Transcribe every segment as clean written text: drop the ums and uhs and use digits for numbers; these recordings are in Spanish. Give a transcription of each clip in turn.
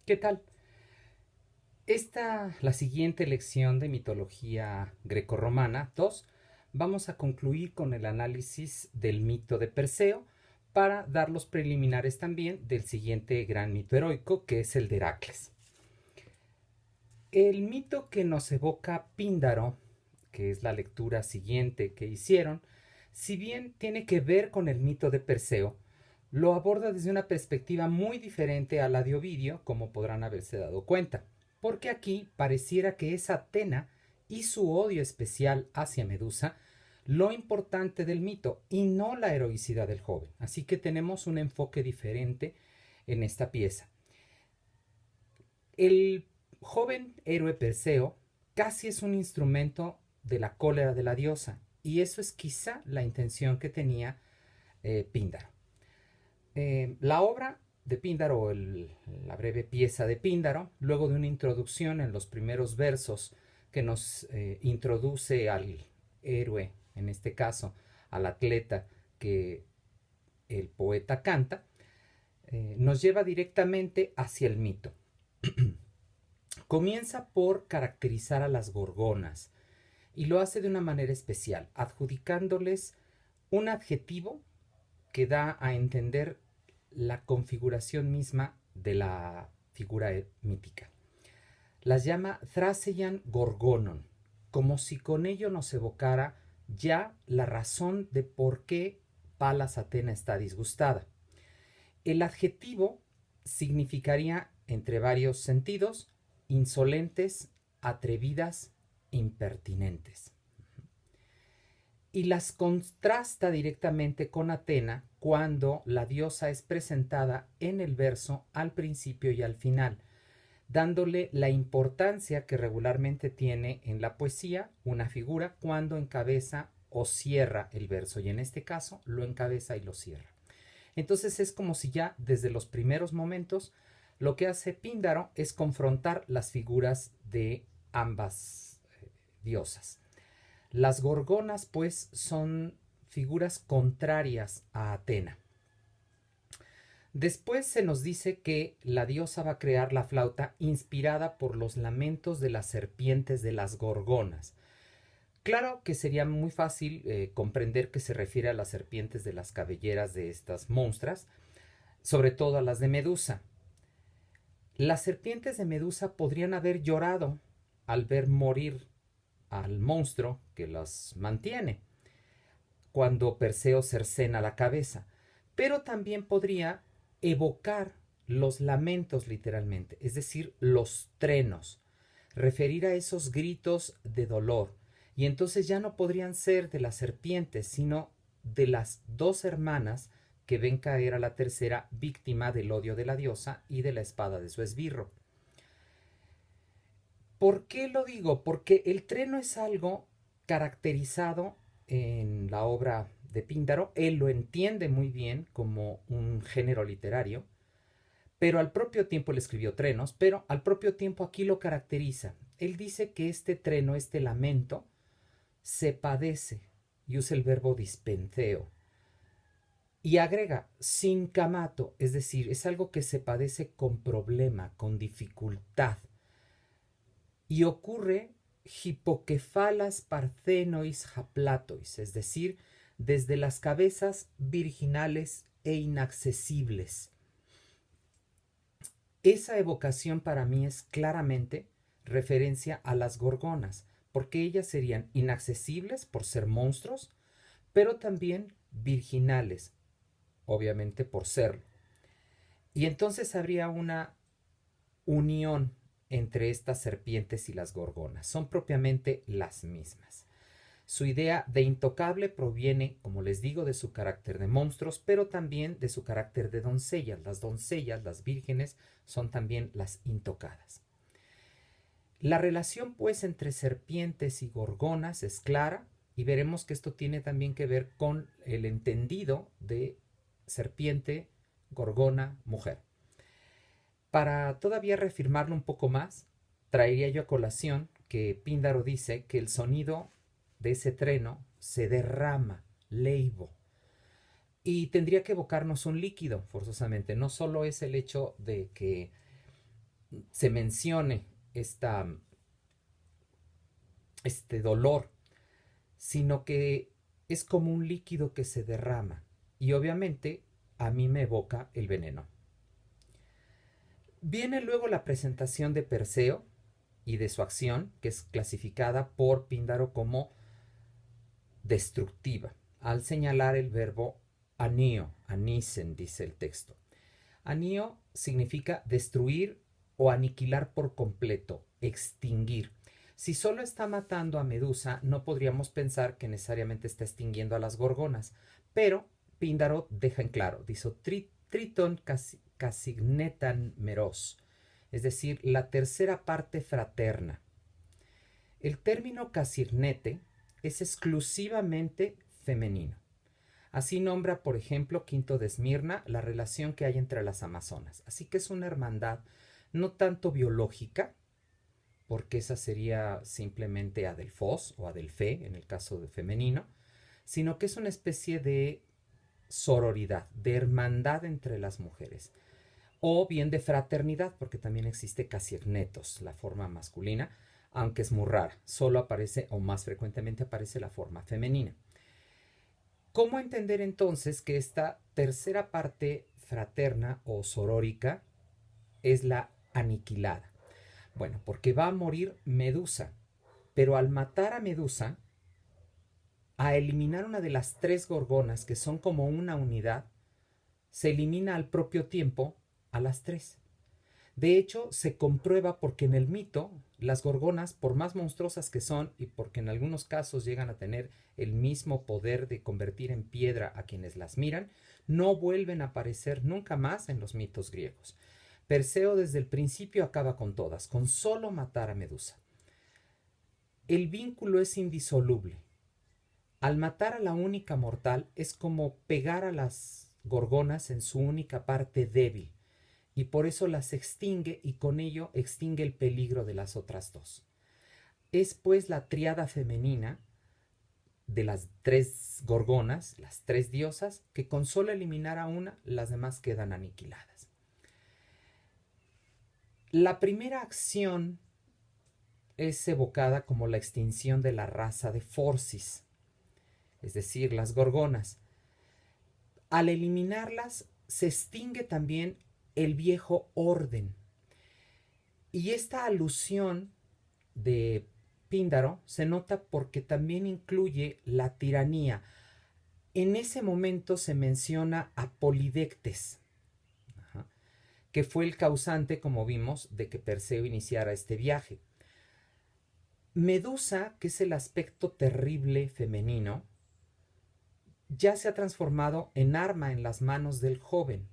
¿Qué tal? La siguiente lección de mitología grecorromana 2, vamos a concluir con el análisis del mito de Perseo para dar los preliminares también del siguiente gran mito heroico, que es el de Heracles. El mito que nos evoca Píndaro, que es la lectura siguiente que hicieron, si bien tiene que ver con el mito de Perseo, lo aborda desde una perspectiva muy diferente a la de Ovidio, como podrán haberse dado cuenta, porque aquí pareciera que es Atena y su odio especial hacia Medusa lo importante del mito y no la heroicidad del joven. Así que tenemos un enfoque diferente en esta pieza. El joven héroe Perseo casi es un instrumento de la cólera de la diosa, y eso es quizá la intención que tenía Píndaro. La obra de Píndaro, la breve pieza de Píndaro, luego de una introducción en los primeros versos que nos introduce al héroe, en este caso al atleta que el poeta canta, nos lleva directamente hacia el mito. Comienza por caracterizar a las gorgonas y lo hace de una manera especial, adjudicándoles un adjetivo que da a entender la configuración misma de la figura mítica. Las llama Thraseian Gorgonon, como si con ello nos evocara ya la razón de por qué Palas Atena está disgustada. El adjetivo significaría, entre varios sentidos, insolentes, atrevidas, impertinentes. Y las contrasta directamente con Atena cuando la diosa es presentada en el verso al principio y al final, dándole la importancia que regularmente tiene en la poesía una figura cuando encabeza o cierra el verso, y en este caso lo encabeza y lo cierra. Entonces es como si ya desde los primeros momentos lo que hace Píndaro es confrontar las figuras de ambas diosas. Las gorgonas, pues, son figuras contrarias a Atena. Después se nos dice que la diosa va a crear la flauta inspirada por los lamentos de las serpientes de las gorgonas. Claro que sería muy fácil comprender que se refiere a las serpientes de las cabelleras de estas monstruas, sobre todo a las de Medusa. Las serpientes de Medusa podrían haber llorado al ver morir al monstruo que las mantiene, cuando Perseo cercena la cabeza, pero también podría evocar los lamentos literalmente, es decir, los trenos, referir a esos gritos de dolor, y entonces ya no podrían ser de las serpientes, sino de las dos hermanas que ven caer a la tercera víctima del odio de la diosa y de la espada de su esbirro. ¿Por qué lo digo? Porque el treno es algo caracterizado en la obra de Píndaro. Él lo entiende muy bien como un género literario, pero al propio tiempo él escribió trenos, pero al propio tiempo aquí lo caracteriza. Él dice que este treno, este lamento, se padece, y usa el verbo dispenceo. Y agrega, sin camato, es decir, es algo que se padece con problema, con dificultad. Y ocurre hipokefalas parthenois haplatois, es decir, desde las cabezas virginales e inaccesibles. Esa evocación para mí es claramente referencia a las gorgonas, porque ellas serían inaccesibles por ser monstruos, pero también virginales, obviamente por serlo. Y entonces habría una unión entre estas serpientes y las gorgonas. Son propiamente las mismas. Su idea de intocable proviene, como les digo, de su carácter de monstruos, pero también de su carácter de doncellas. Las doncellas, las vírgenes, son también las intocadas. La relación, pues, entre serpientes y gorgonas es clara, y veremos que esto tiene también que ver con el entendido de serpiente, gorgona, mujer. Para todavía reafirmarlo un poco más, traería yo a colación que Píndaro dice que el sonido de ese treno se derrama, leibo, y tendría que evocarnos un líquido forzosamente. No solo es el hecho de que se mencione este dolor, sino que es como un líquido que se derrama y obviamente a mí me evoca el veneno. Viene luego la presentación de Perseo y de su acción, que es clasificada por Píndaro como destructiva, al señalar el verbo anio, anisen, dice el texto. Anio significa destruir o aniquilar por completo, extinguir. Si solo está matando a Medusa, no podríamos pensar que necesariamente está extinguiendo a las gorgonas, pero Píndaro deja en claro, dice Triton casignetan meros, es decir, la tercera parte fraterna. El término casignete es exclusivamente femenino. Así nombra, por ejemplo, Quinto de Esmirna la relación que hay entre las amazonas. Así que es una hermandad no tanto biológica, porque esa sería simplemente Adelfos o Adelfe en el caso de femenino, sino que es una especie de sororidad, de hermandad entre las mujeres, o bien de fraternidad, porque también existe casiegnetos, la forma masculina, aunque es muy rara, solo aparece o más frecuentemente aparece la forma femenina. ¿Cómo entender entonces que esta tercera parte fraterna o sorórica es la aniquilada? Bueno, porque va a morir Medusa, pero al matar a Medusa, a eliminar una de las tres gorgonas que son como una unidad, se elimina al propio tiempo a las tres. De hecho, se comprueba porque en el mito las gorgonas, por más monstruosas que son y porque en algunos casos llegan a tener el mismo poder de convertir en piedra a quienes las miran, no vuelven a aparecer nunca más en los mitos griegos. Perseo desde el principio acaba con todas, con solo matar a Medusa. El vínculo es indisoluble. Al matar a la única mortal es como pegar a las gorgonas en su única parte débil, y por eso las extingue y con ello extingue el peligro de las otras dos. Es pues la tríada femenina de las tres gorgonas, las tres diosas, que con solo eliminar a una, las demás quedan aniquiladas. La primera acción es evocada como la extinción de la raza de Forcis, es decir, las gorgonas. Al eliminarlas, se extingue también el viejo orden. Y esta alusión de Píndaro se nota porque también incluye la tiranía. En ese momento se menciona a Polidectes, que fue el causante, como vimos, de que Perseo iniciara este viaje. Medusa, que es el aspecto terrible femenino, ya se ha transformado en arma en las manos del joven.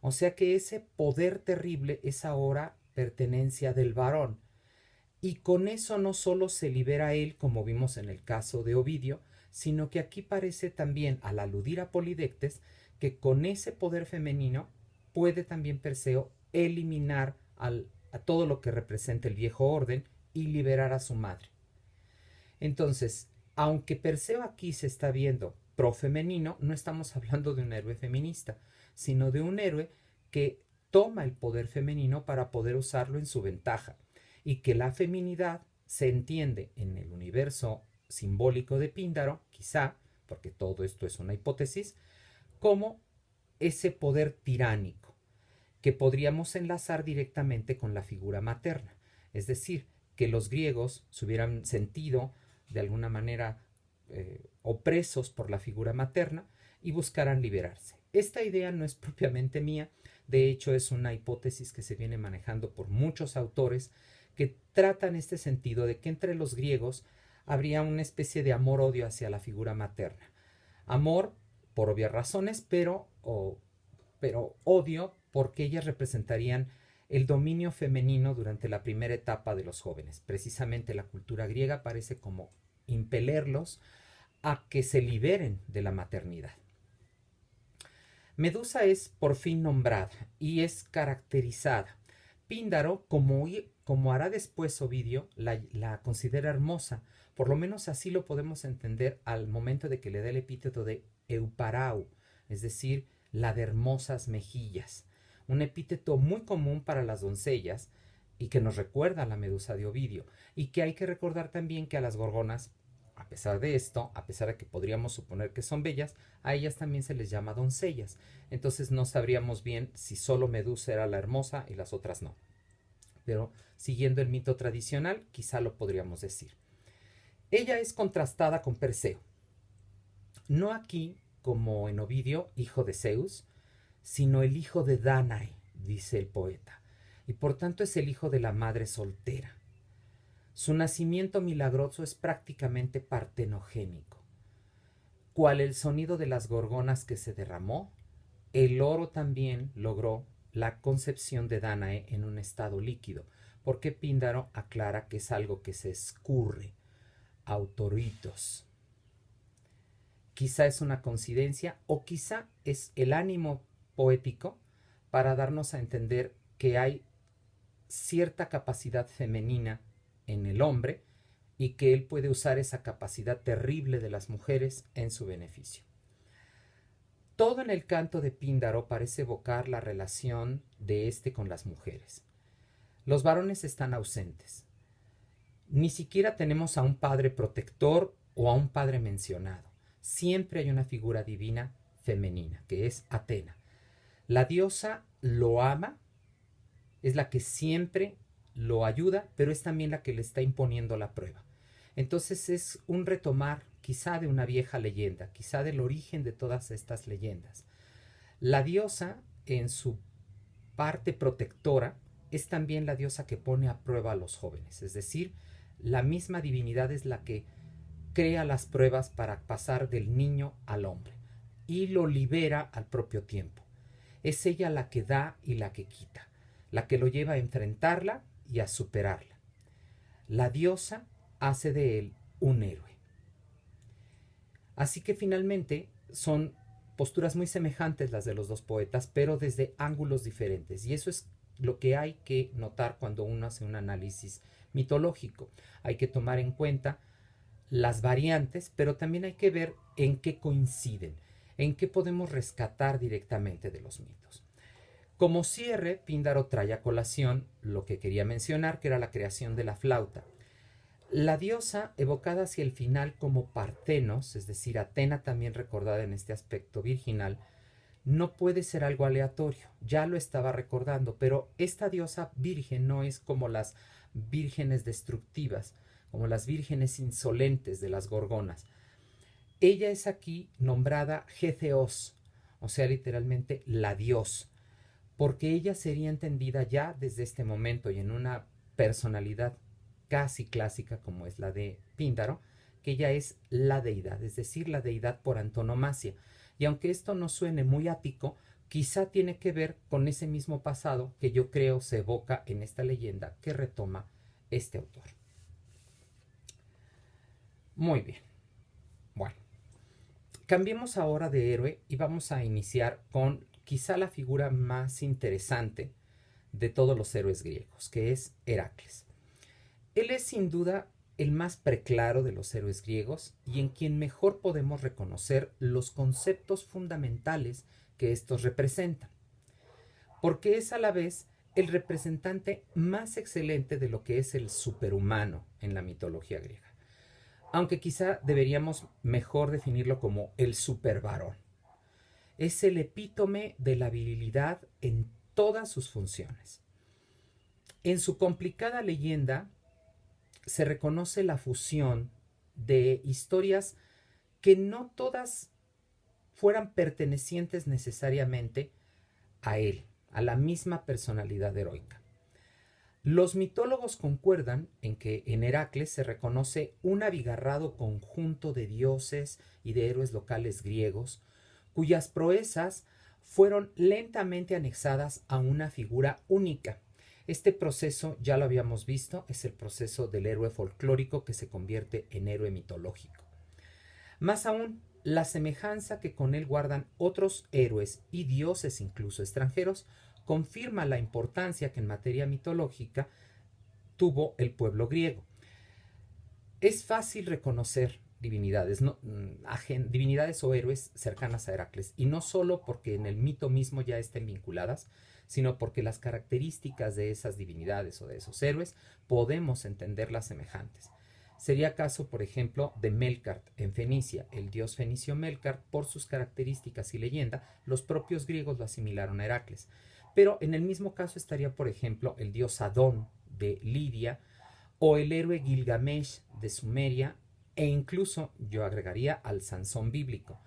O sea que ese poder terrible es ahora pertenencia del varón. Y con eso no solo se libera él, como vimos en el caso de Ovidio, sino que aquí parece también, al aludir a Polidectes, que con ese poder femenino puede también Perseo eliminar a todo lo que representa el viejo orden y liberar a su madre. Entonces, aunque Perseo aquí se está viendo pro-femenino, no estamos hablando de un héroe feminista, sino de un héroe que toma el poder femenino para poder usarlo en su ventaja, y que la feminidad se entiende en el universo simbólico de Píndaro, quizá, porque todo esto es una hipótesis, como ese poder tiránico, que podríamos enlazar directamente con la figura materna. Es decir, que los griegos se hubieran sentido de alguna manera opresos por la figura materna y buscaran liberarse. Esta idea no es propiamente mía, de hecho es una hipótesis que se viene manejando por muchos autores que tratan este sentido de que entre los griegos habría una especie de amor-odio hacia la figura materna. Amor por obvias razones, pero odio porque ellas representarían el dominio femenino durante la primera etapa de los jóvenes. Precisamente la cultura griega parece como impelerlos a que se liberen de la maternidad. Medusa es por fin nombrada y es caracterizada. Píndaro, como hará después Ovidio, la considera hermosa. Por lo menos así lo podemos entender al momento de que le da el epíteto de Euparau, es decir, la de hermosas mejillas. Un epíteto muy común para las doncellas, y que nos recuerda a la Medusa de Ovidio, y que hay que recordar también que a las gorgonas, a pesar de esto, a pesar de que podríamos suponer que son bellas, a ellas también se les llama doncellas. Entonces no sabríamos bien si solo Medusa era la hermosa y las otras no. Pero siguiendo el mito tradicional, quizá lo podríamos decir. Ella es contrastada con Perseo. No aquí, como en Ovidio, hijo de Zeus, sino el hijo de Danae, dice el poeta, y por tanto es el hijo de la madre soltera. Su nacimiento milagroso es prácticamente partenogénico. Cual el sonido de las gorgonas que se derramó, el oro también logró la concepción de Danae en un estado líquido, porque Píndaro aclara que es algo que se escurre, autoritos. Quizá es una coincidencia o quizá es el ánimo poético para darnos a entender que hay cierta capacidad femenina en el hombre y que él puede usar esa capacidad terrible de las mujeres en su beneficio. Todo en el canto de Píndaro parece evocar la relación de este con las mujeres. Los varones están ausentes. Ni siquiera tenemos a un padre protector o a un padre mencionado. Siempre hay una figura divina femenina, que es Atena. La diosa lo ama, es la que siempre lo ayuda, pero es también la que le está imponiendo la prueba. Entonces es un retomar quizá de una vieja leyenda, quizá del origen de todas estas leyendas. La diosa, en su parte protectora, es también la diosa que pone a prueba a los jóvenes, es decir, la misma divinidad es la que crea las pruebas para pasar del niño al hombre y lo libera al propio tiempo. Es ella la que da y la que quita, la que lo lleva a enfrentarla y a superarla. La diosa hace de él un héroe. Así que finalmente son posturas muy semejantes las de los dos poetas, pero desde ángulos diferentes. Y eso es lo que hay que notar cuando uno hace un análisis mitológico. Hay que tomar en cuenta las variantes, pero también hay que ver en qué coinciden, en qué podemos rescatar directamente de los mitos. Como cierre, Píndaro trae a colación lo que quería mencionar, que era la creación de la flauta. La diosa, evocada hacia el final como Partenos, es decir, Atena también recordada en este aspecto virginal, no puede ser algo aleatorio, ya lo estaba recordando, pero esta diosa virgen no es como las vírgenes destructivas, como las vírgenes insolentes de las gorgonas. Ella es aquí nombrada Getheos, o sea, literalmente la dios, porque ella sería entendida ya desde este momento y en una personalidad casi clásica como es la de Píndaro, que ella es la deidad, es decir, la deidad por antonomasia. Y aunque esto no suene muy ático, quizá tiene que ver con ese mismo pasado que yo creo se evoca en esta leyenda que retoma este autor. Muy bien. Bueno, cambiemos ahora de héroe y vamos a iniciar con quizá la figura más interesante de todos los héroes griegos, que es Heracles. Él es sin duda el más preclaro de los héroes griegos y en quien mejor podemos reconocer los conceptos fundamentales que estos representan, porque es a la vez el representante más excelente de lo que es el superhumano en la mitología griega, aunque quizá deberíamos mejor definirlo como el supervarón. Es el epítome de la virilidad en todas sus funciones. En su complicada leyenda se reconoce la fusión de historias que no todas fueran pertenecientes necesariamente a él, a la misma personalidad heroica. Los mitólogos concuerdan en que en Heracles se reconoce un abigarrado conjunto de dioses y de héroes locales griegos, cuyas proezas fueron lentamente anexadas a una figura única. Este proceso ya lo habíamos visto, es el proceso del héroe folclórico que se convierte en héroe mitológico. Más aún, la semejanza que con él guardan otros héroes y dioses incluso extranjeros confirma la importancia que en materia mitológica tuvo el pueblo griego. Es fácil reconocer divinidades, divinidades o héroes cercanas a Heracles, y no solo porque en el mito mismo ya estén vinculadas, sino porque las características de esas divinidades o de esos héroes podemos entenderlas semejantes. Sería caso, por ejemplo, de Melkart en Fenicia. El dios fenicio Melkart, por sus características y leyenda, los propios griegos lo asimilaron a Heracles. Pero en el mismo caso estaría, por ejemplo, el dios Adón de Lidia o el héroe Gilgamesh de Sumeria, e incluso yo agregaría al Sansón bíblico.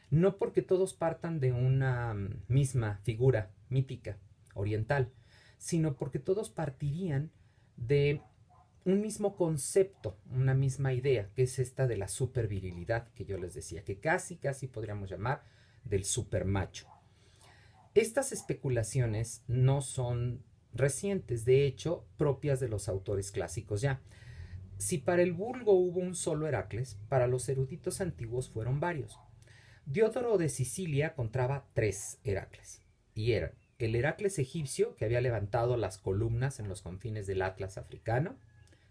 No porque todos partan de una misma figura mítica oriental, sino porque todos partirían de un mismo concepto, una misma idea, que es esta de la supervirilidad que yo les decía, que casi podríamos llamar del supermacho. Estas especulaciones no son recientes, de hecho, propias de los autores clásicos ya. Si para el vulgo hubo un solo Heracles, para los eruditos antiguos fueron varios. Diodoro de Sicilia contaba 3 Heracles, y eran el Heracles egipcio, que había levantado las columnas en los confines del Atlas africano,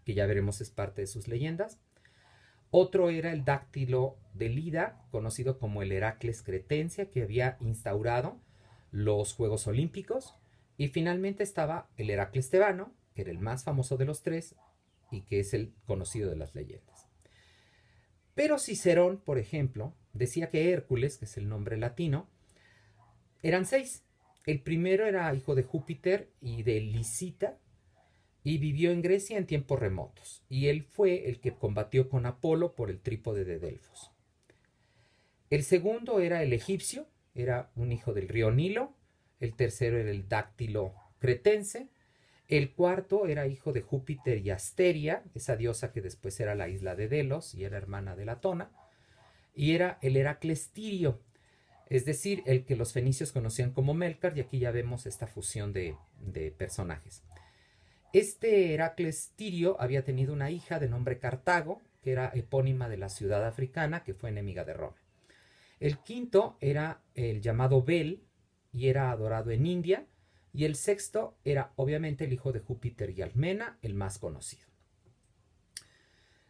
que ya veremos es parte de sus leyendas. Otro era el Dáctilo de Lida, conocido como el Heracles cretense, que había instaurado los Juegos Olímpicos. Y finalmente estaba el Heracles tebano, que era el más famoso de los 3 y que es el conocido de las leyendas. Pero Cicerón, por ejemplo, decía que Hércules, que es el nombre latino, eran 6. El primero era hijo de Júpiter y de Licita, y vivió en Grecia en tiempos remotos, y él fue el que combatió con Apolo por el trípode de Delfos. El segundo era el egipcio, era un hijo del río Nilo. El tercero era el Dáctilo cretense. El cuarto era hijo de Júpiter y Asteria, esa diosa que después era la isla de Delos y era hermana de Latona, y era el Heracles Tirio, es decir, el que los fenicios conocían como Melkart, y aquí ya vemos esta fusión de personajes. Este Heracles Tirio había tenido una hija de nombre Cartago, que era epónima de la ciudad africana, que fue enemiga de Roma. El quinto era el llamado Bel, y era adorado en India, y el sexto era obviamente el hijo de Júpiter y Almena, el más conocido.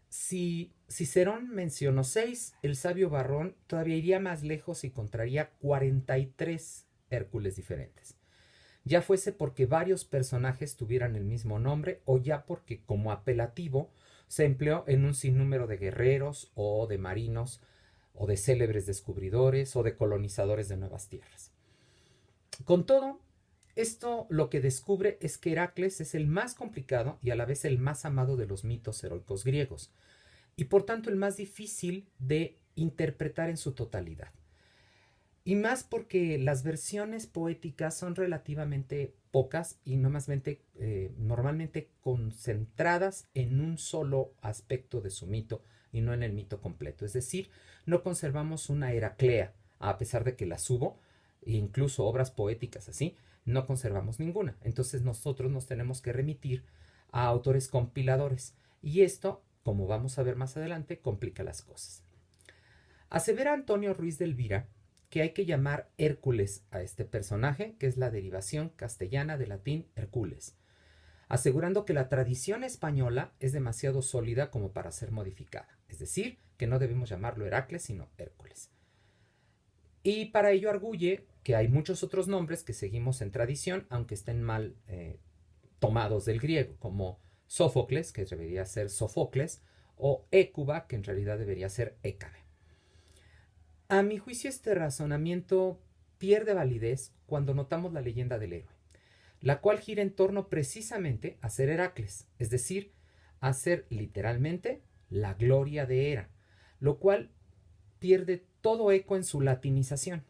Si Cicerón mencionó 6, el sabio Varrón todavía iría más lejos y contaría 43 Hércules diferentes. Ya fuese porque varios personajes tuvieran el mismo nombre o ya porque como apelativo se empleó en un sinnúmero de guerreros o de marinos o de célebres descubridores o de colonizadores de nuevas tierras. Con todo, esto lo que descubre es que Heracles es el más complicado y a la vez el más amado de los mitos heroicos griegos, y por tanto el más difícil de interpretar en su totalidad. Y más porque las versiones poéticas son relativamente pocas y normalmente concentradas en un solo aspecto de su mito y no en el mito completo. Es decir, no conservamos una Heraclea, a pesar de que las hubo, e incluso obras poéticas así, no conservamos ninguna. Entonces nosotros nos tenemos que remitir a autores compiladores. Y esto, como vamos a ver más adelante, complica las cosas. Asevera Antonio Ruiz de Elvira que hay que llamar Hércules a este personaje, que es la derivación castellana del latín Hercules, asegurando que la tradición española es demasiado sólida como para ser modificada, es decir, que no debemos llamarlo Heracles, sino Hércules. Y para ello arguye que hay muchos otros nombres que seguimos en tradición, aunque estén mal tomados del griego, como Sófocles, que debería ser Sofocles, o Hécuba, que en realidad debería ser Hécabe. A mi juicio, este razonamiento pierde validez cuando notamos la leyenda del héroe, la cual gira en torno precisamente a ser Heracles, es decir, a ser literalmente la gloria de Hera, lo cual pierde todo eco en su latinización.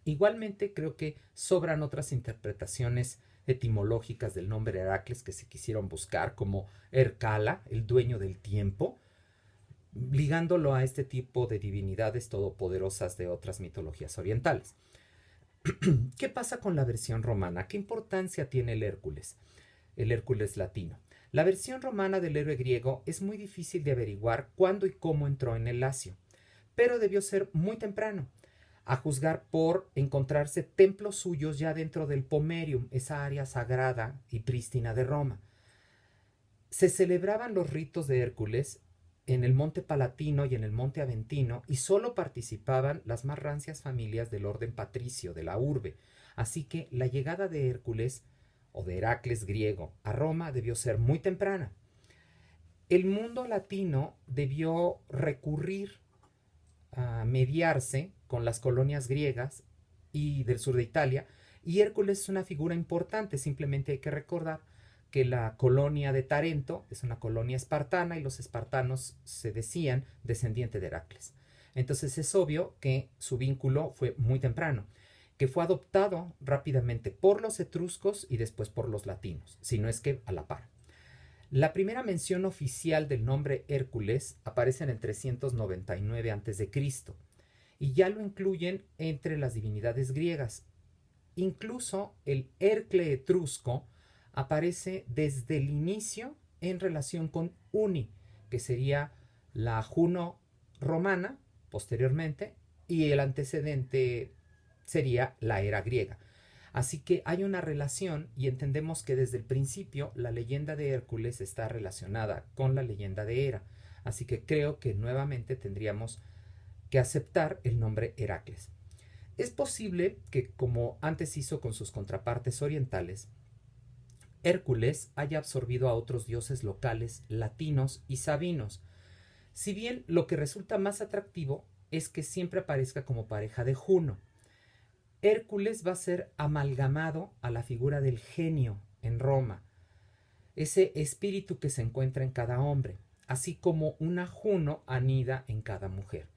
Igualmente creo que sobran otras interpretaciones etimológicas del nombre Heracles que se quisieron buscar, como Hercala, el dueño del tiempo, ligándolo a este tipo de divinidades todopoderosas de otras mitologías orientales. ¿Qué pasa con la versión romana? ¿Qué importancia tiene el Hércules latino? La versión romana del héroe griego es muy difícil de averiguar cuándo y cómo entró en el Lacio, pero debió ser muy temprano, a juzgar por encontrarse templos suyos ya dentro del Pomerium, esa área sagrada y prístina de Roma. Se celebraban los ritos de Hércules en el Monte Palatino y en el Monte Aventino, y solo participaban las más rancias familias del orden patricio de la urbe, Así que la llegada de Hércules o de Heracles griego a Roma debió ser muy temprana. El mundo latino debió recurrir a mediarse con las colonias griegas y del sur de Italia, y Hércules es una figura importante. Simplemente hay que recordar que la colonia de Tarento es una colonia espartana y los espartanos se decían descendiente de Heracles. Entonces es obvio que su vínculo fue muy temprano, que fue adoptado rápidamente por los etruscos y después por los latinos, si no es que a la par. La primera mención oficial del nombre Hércules aparece en el 399 a.C. y ya lo incluyen entre las divinidades griegas. Incluso el Hercle etrusco aparece desde el inicio en relación con Uni, que sería la Juno romana posteriormente, y el antecedente sería la era griega. Así que hay una relación y entendemos que desde el principio la leyenda de Hércules está relacionada con la leyenda de Hera. Así que creo que nuevamente tendríamos que aceptar el nombre Heracles. Es posible que, como antes hizo con sus contrapartes orientales, Hércules haya absorbido a otros dioses locales, latinos y sabinos, si bien lo que resulta más atractivo es que siempre aparezca como pareja de Juno. Hércules va a ser amalgamado a la figura del genio en Roma, ese espíritu que se encuentra en cada hombre, así como una Juno anida en cada mujer.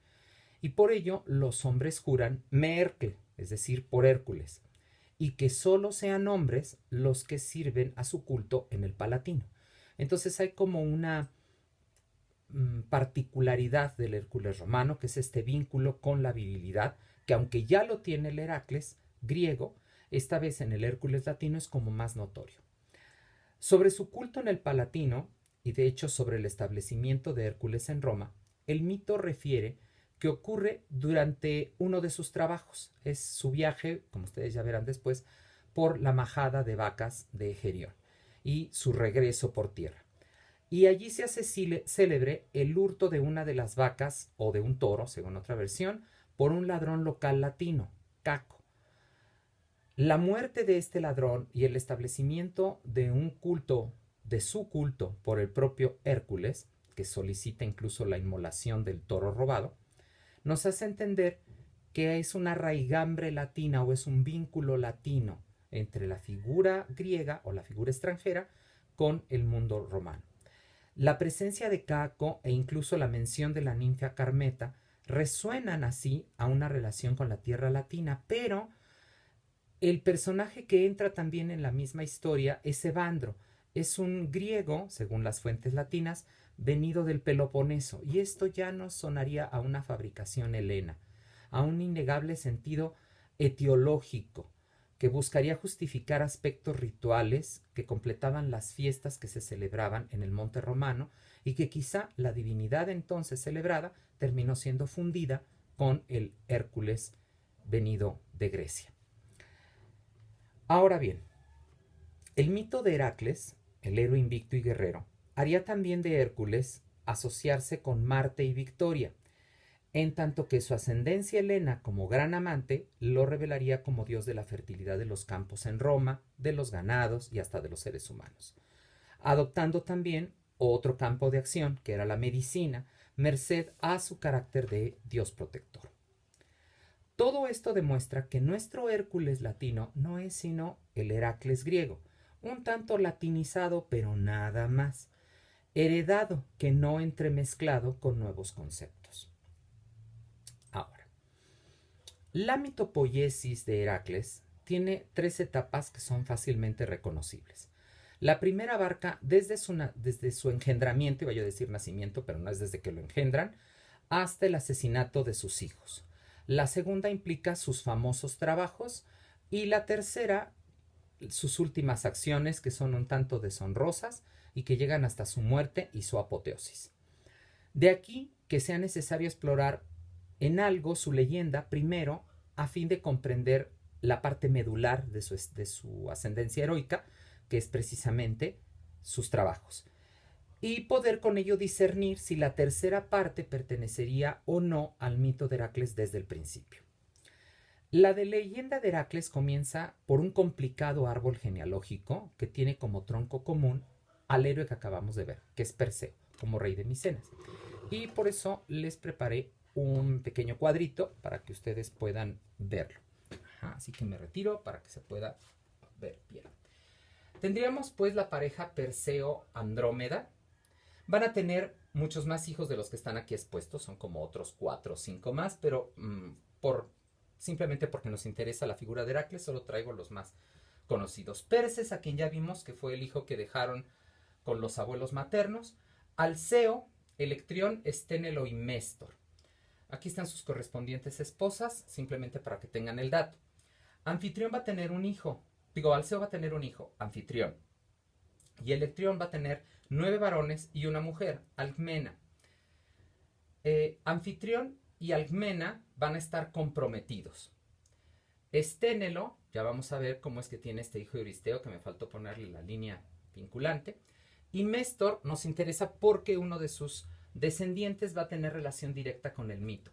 Y por ello los hombres juran Mercle, es decir, por Hércules, y que solo sean hombres los que sirven a su culto en el Palatino. Entonces hay como una particularidad del Hércules romano, que es este vínculo con la virilidad, que aunque ya lo tiene el Heracles griego, esta vez en el Hércules latino es como más notorio. Sobre su culto en el Palatino, y de hecho sobre el establecimiento de Hércules en Roma, el mito refiere que ocurre durante uno de sus trabajos. Es su viaje, como ustedes ya verán después, por la majada de vacas de Egerión y su regreso por tierra. Y allí se hace célebre el hurto de una de las vacas, o de un toro, según otra versión, por un ladrón local latino, Caco. La muerte de este ladrón y el establecimiento de un culto, de su culto por el propio Hércules, que solicita incluso la inmolación del toro robado, nos hace entender que es una raigambre latina o es un vínculo latino entre la figura griega o la figura extranjera con el mundo romano. La presencia de Caco e incluso la mención de la ninfa Carmeta resuenan así a una relación con la tierra latina, pero el personaje que entra también en la misma historia es Evandro. Es un griego, según las fuentes latinas, venido del Peloponeso, y esto ya nos sonaría a una fabricación helena, a un innegable sentido etiológico, que buscaría justificar aspectos rituales que completaban las fiestas que se celebraban en el monte romano, y que quizá la divinidad entonces celebrada terminó siendo fundida con el Hércules venido de Grecia. Ahora bien, el mito de Heracles, el héroe invicto y guerrero, haría también de Hércules asociarse con Marte y Victoria, en tanto que su ascendencia helena como gran amante lo revelaría como dios de la fertilidad de los campos en Roma, de los ganados y hasta de los seres humanos, adoptando también otro campo de acción, que era la medicina, merced a su carácter de dios protector. Todo esto demuestra que nuestro Hércules latino no es sino el Heracles griego, un tanto latinizado, pero nada más, heredado que no entremezclado con nuevos conceptos. Ahora, la mitopoiesis de Heracles tiene 3 etapas que son fácilmente reconocibles. La primera abarca desde su engendramiento, iba yo a decir nacimiento, pero no es desde que lo engendran, hasta el asesinato de sus hijos. La segunda implica sus famosos trabajos y la tercera sus últimas acciones, que son un tanto deshonrosas y que llegan hasta su muerte y su apoteosis. De aquí que sea necesario explorar en algo su leyenda primero, a fin de comprender la parte medular de su ascendencia heroica, que es precisamente sus trabajos, y poder con ello discernir si la tercera parte pertenecería o no al mito de Heracles desde el principio. La de leyenda de Heracles comienza por un complicado árbol genealógico que tiene como tronco común al héroe que acabamos de ver, que es Perseo, como rey de Micenas. Y por eso les preparé un pequeño cuadrito para que ustedes puedan verlo. Ajá, así que me retiro para que se pueda ver bien. Tendríamos pues la pareja Perseo-Andrómeda. Van a tener muchos más hijos de los que están aquí expuestos, son como otros 4 o 5 más, pero simplemente porque nos interesa la figura de Heracles, solo traigo los más conocidos. Perses, a quien ya vimos que fue el hijo que dejaron con los abuelos maternos. Alceo, Electrión, Esténelo y Méstor. Aquí están sus correspondientes esposas, simplemente para que tengan el dato. Anfitrión va a tener un hijo, Alceo va a tener un hijo, Anfitrión. Y Electrión va a tener 9 varones y una mujer, Alcmena. Anfitrión y Alcmena van a estar comprometidos. Esténelo, ya vamos a ver cómo es que tiene este hijo de Euristeo, que me faltó ponerle la línea vinculante. Y Méstor nos interesa porque uno de sus descendientes va a tener relación directa con el mito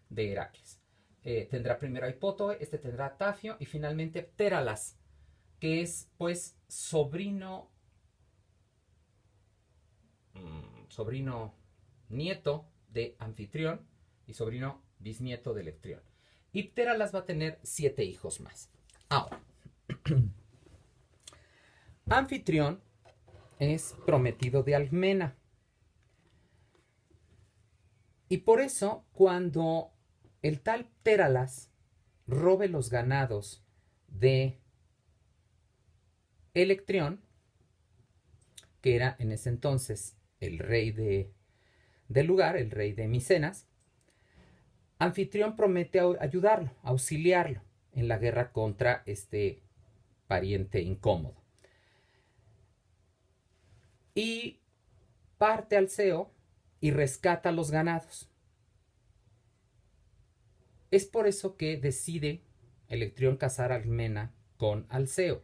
de Heracles. Tendrá primero a Hipótoe, este tendrá a Tafio y finalmente Ptéralas, que es pues sobrino nieto de Anfitrión y sobrino bisnieto de Electrión. Y Ptéralas va a tener 7 hijos más. Ahora, Anfitrión es prometido de Alcmena. Y por eso, cuando el tal Ptéralas robe los ganados de Electrión, que era en ese entonces el rey del lugar, el rey de Micenas, Anfitrión promete ayudarlo, auxiliarlo en la guerra contra este pariente incómodo. Y parte Alceo y rescata los ganados. Es por eso que decide Electrión casar a Alcmena con Alceo.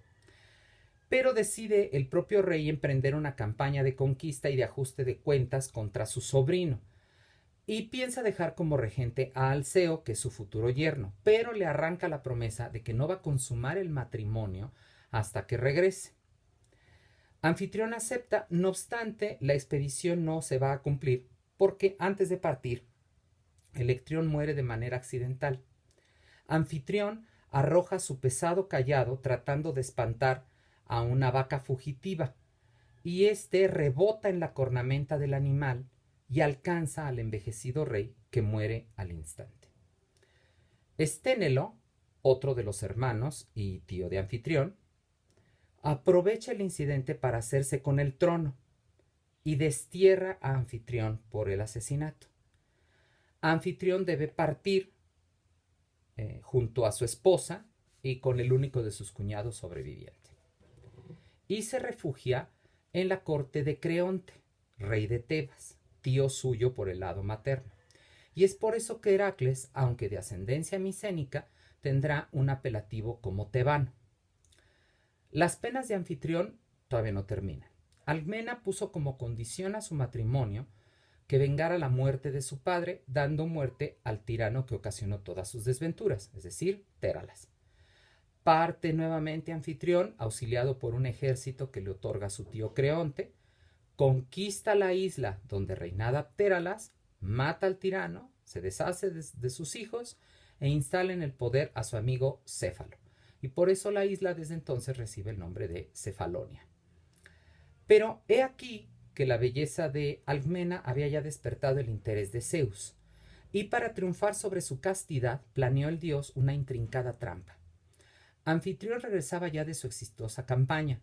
Pero decide el propio rey emprender una campaña de conquista y de ajuste de cuentas contra su sobrino. Y piensa dejar como regente a Alceo, que es su futuro yerno, pero le arranca la promesa de que no va a consumar el matrimonio hasta que regrese. Anfitrión acepta, no obstante, la expedición no se va a cumplir porque antes de partir, Electrión muere de manera accidental. Anfitrión arroja su pesado cayado tratando de espantar a una vaca fugitiva, y este rebota en la cornamenta del animal y alcanza al envejecido rey, que muere al instante. Esténelo, otro de los hermanos y tío de Anfitrión, aprovecha el incidente para hacerse con el trono y destierra a Anfitrión por el asesinato. Anfitrión debe partir junto a su esposa y con el único de sus cuñados sobreviviente. Y se refugia en la corte de Creonte, rey de Tebas, tío suyo por el lado materno. Y es por eso que Heracles, aunque de ascendencia micénica, tendrá un apelativo como tebano. Las penas de Anfitrión todavía no terminan. Alcmena puso como condición a su matrimonio que vengara la muerte de su padre, dando muerte al tirano que ocasionó todas sus desventuras, es decir, Ptéralas. Parte nuevamente Anfitrión, auxiliado por un ejército que le otorga su tío Creonte, conquista la isla donde reinaba Ptéralas, mata al tirano, se deshace de sus hijos e instala en el poder a su amigo Céfalo. Y por eso la isla desde entonces recibe el nombre de Cefalonia. Pero he aquí que la belleza de Alcmena había ya despertado el interés de Zeus, y para triunfar sobre su castidad planeó el dios una intrincada trampa. Anfitrión regresaba ya de su exitosa campaña,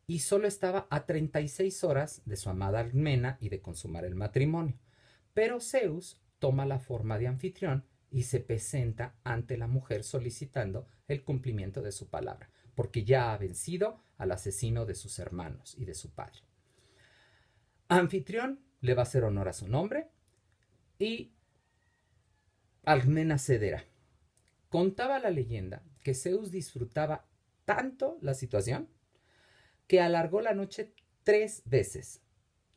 y solo estaba a 36 horas de su amada Alcmena y de consumar el matrimonio. Pero Zeus toma la forma de Anfitrión y se presenta ante la mujer solicitando el cumplimiento de su palabra, porque ya ha vencido al asesino de sus hermanos y de su padre. Anfitrión le va a hacer honor a su nombre y Alcmena cederá. Contaba la leyenda que Zeus disfrutaba tanto la situación que alargó la noche 3 veces,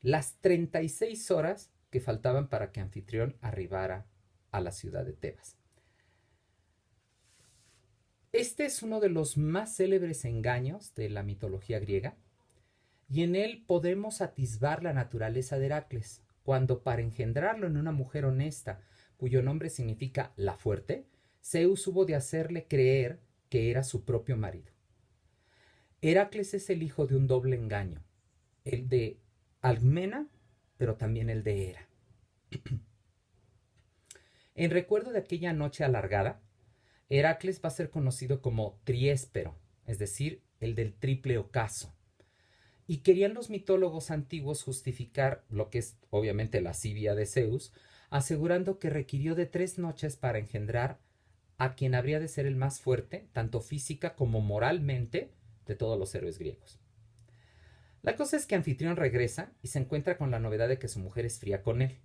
las 36 horas que faltaban para que Anfitrión arribara a la ciudad de Tebas. Este es uno de los más célebres engaños de la mitología griega, y en él podemos atisbar la naturaleza de Heracles, cuando para engendrarlo en una mujer honesta, cuyo nombre significa la fuerte, Zeus hubo de hacerle creer que era su propio marido. Heracles es el hijo de un doble engaño, el de Alcmena, pero también el de Hera. En recuerdo de aquella noche alargada, Heracles va a ser conocido como Triéspero, es decir, el del triple ocaso. Y querían los mitólogos antiguos justificar lo que es obviamente la lascivia de Zeus, asegurando que requirió de 3 noches para engendrar a quien habría de ser el más fuerte, tanto física como moralmente, de todos los héroes griegos. La cosa es que Anfitrión regresa y se encuentra con la novedad de que su mujer es fría con él,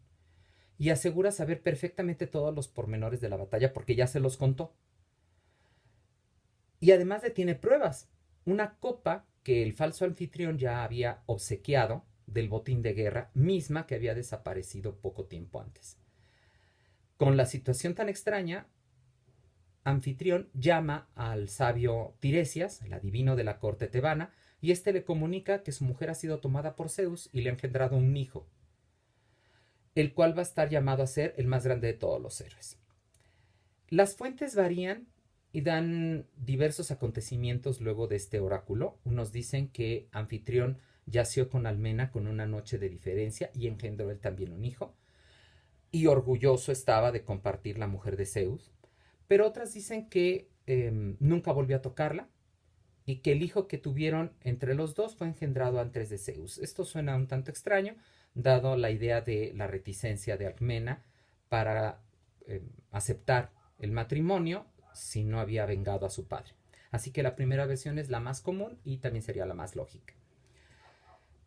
y asegura saber perfectamente todos los pormenores de la batalla porque ya se los contó. Y además tiene pruebas, una copa que el falso anfitrión ya había obsequiado del botín de guerra, misma que había desaparecido poco tiempo antes. Con la situación tan extraña, Anfitrión llama al sabio Tiresias, el adivino de la corte tebana, y éste le comunica que su mujer ha sido tomada por Zeus y le ha engendrado un hijo, el cual va a estar llamado a ser el más grande de todos los héroes. Las fuentes varían y dan diversos acontecimientos luego de este oráculo. Unos dicen que Anfitrión yació con Almena con una noche de diferencia y engendró él también un hijo, y orgulloso estaba de compartir la mujer de Zeus. Pero otras dicen que nunca volvió a tocarla y que el hijo que tuvieron entre los dos fue engendrado antes de Zeus. Esto suena un tanto extraño, dado la idea de la reticencia de Alcmena para aceptar el matrimonio si no había vengado a su padre. Así que la primera versión es la más común y también sería la más lógica.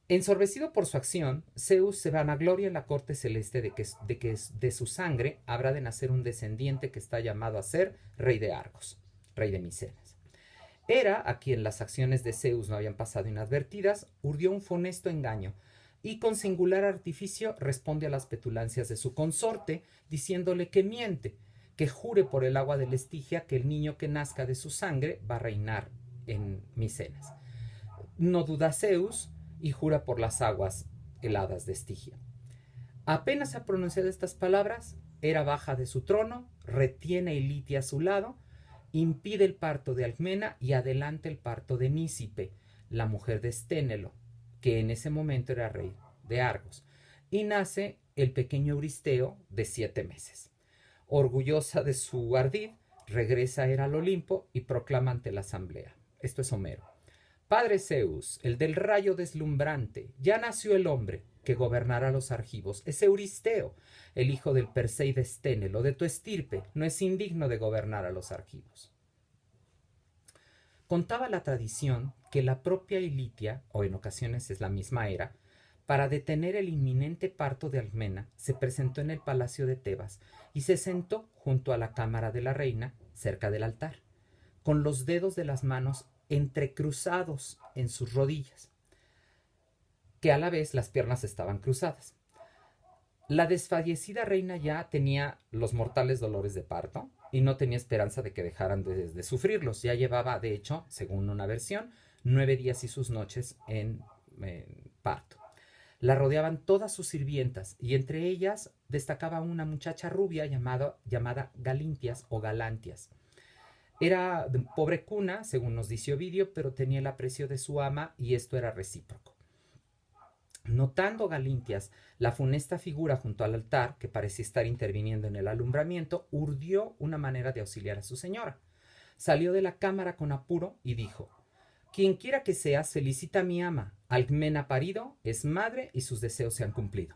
Ensorbecido por su acción, Zeus se vanagloria en la corte celeste de que de su sangre habrá de nacer un descendiente que está llamado a ser rey de Argos, rey de Micenas. Hera, a quien las acciones de Zeus no habían pasado inadvertidas, urdió un funesto engaño y con singular artificio responde a las petulancias de su consorte, diciéndole que miente, que jure por el agua del Estigia que el niño que nazca de su sangre va a reinar en Micenas. No duda Zeus y jura por las aguas heladas de Estigia. Apenas ha pronunciado estas palabras, Hera baja de su trono, retiene a Ilitia a su lado, impide el parto de Alcmena y adelanta el parto de Nícipe, la mujer de Esténelo, que en ese momento era rey de Argos, y nace el pequeño Euristeo de 7 meses. Orgullosa de su ardid, regresa Hera al Olimpo y proclama ante la asamblea. Esto es Homero. Padre Zeus, el del rayo deslumbrante, ya nació el hombre que gobernará los argivos. Es Euristeo, el hijo del Perseide Esténelo, de tu estirpe, no es indigno de gobernar a los argivos. Contaba la tradición que la propia Ilitia, o en ocasiones es la misma Hera, para detener el inminente parto de Alcmena, se presentó en el palacio de Tebas y se sentó junto a la cámara de la reina, cerca del altar, con los dedos de las manos entrecruzados en sus rodillas, que a la vez las piernas estaban cruzadas. La desfallecida reina ya tenía los mortales dolores de parto y no tenía esperanza de que dejaran de sufrirlos. Ya llevaba, de hecho, según una versión, 9 días y sus noches en parto. La rodeaban todas sus sirvientas y entre ellas destacaba una muchacha rubia llamada Galintias o Galantias. Era de pobre cuna, según nos dice Ovidio, pero tenía el aprecio de su ama y esto era recíproco. Notando Galintias la funesta figura junto al altar, que parecía estar interviniendo en el alumbramiento, urdió una manera de auxiliar a su señora. Salió de la cámara con apuro y dijo: quien quiera que seas, felicita a mi ama. Alcmena ha parido, es madre y sus deseos se han cumplido.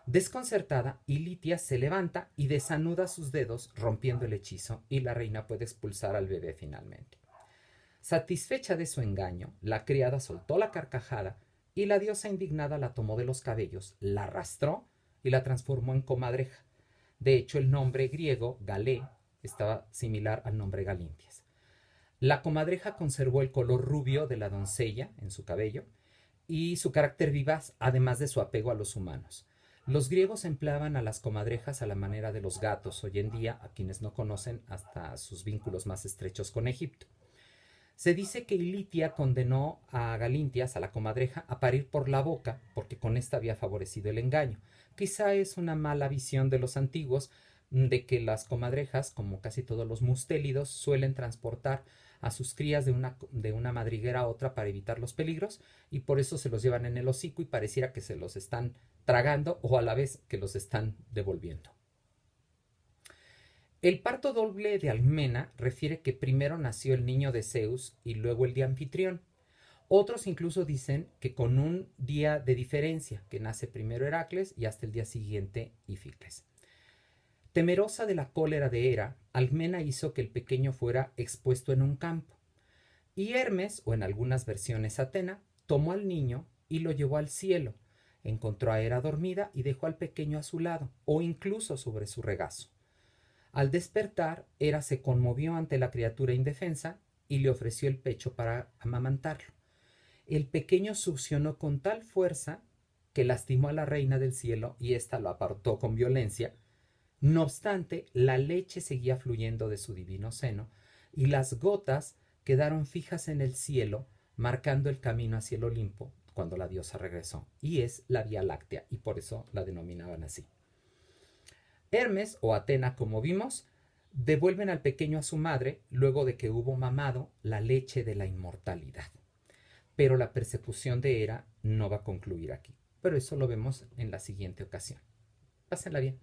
Desconcertada, Ilitia se levanta y desanuda sus dedos, rompiendo el hechizo, y la reina puede expulsar al bebé finalmente. Satisfecha de su engaño, la criada soltó la carcajada y la diosa indignada la tomó de los cabellos, la arrastró y la transformó en comadreja. De hecho, el nombre griego, Galé, estaba similar al nombre Galintias. La comadreja conservó el color rubio de la doncella en su cabello y su carácter vivaz, además de su apego a los humanos. Los griegos empleaban a las comadrejas a la manera de los gatos hoy en día, a quienes no conocen hasta sus vínculos más estrechos con Egipto. Se dice que Ilitia condenó a Galintias, a la comadreja, a parir por la boca, porque con esta había favorecido el engaño. Quizá es una mala visión de los antiguos de que las comadrejas, como casi todos los mustélidos, suelen transportar a sus crías de una madriguera a otra para evitar los peligros, y por eso se los llevan en el hocico y pareciera que se los están tragando o a la vez que los están devolviendo. El parto doble de Alcmena refiere que primero nació el niño de Zeus y luego el de Anfitrión. Otros incluso dicen que con un día de diferencia, que nace primero Heracles y hasta el día siguiente Íficles. Temerosa de la cólera de Hera, Alcmena hizo que el pequeño fuera expuesto en un campo. Y Hermes, o en algunas versiones Atena, tomó al niño y lo llevó al cielo. Encontró a Hera dormida y dejó al pequeño a su lado, o incluso sobre su regazo. Al despertar, Hera se conmovió ante la criatura indefensa y le ofreció el pecho para amamantarlo. El pequeño succionó con tal fuerza que lastimó a la reina del cielo y ésta lo apartó con violencia. No obstante, la leche seguía fluyendo de su divino seno y las gotas quedaron fijas en el cielo, marcando el camino hacia el Olimpo cuando la diosa regresó. Y es la Vía Láctea, y por eso la denominaban así. Hermes, o Atena como vimos, devuelven al pequeño a su madre luego de que hubo mamado la leche de la inmortalidad. Pero la persecución de Hera no va a concluir aquí. Pero eso lo vemos en la siguiente ocasión. Pásenla bien.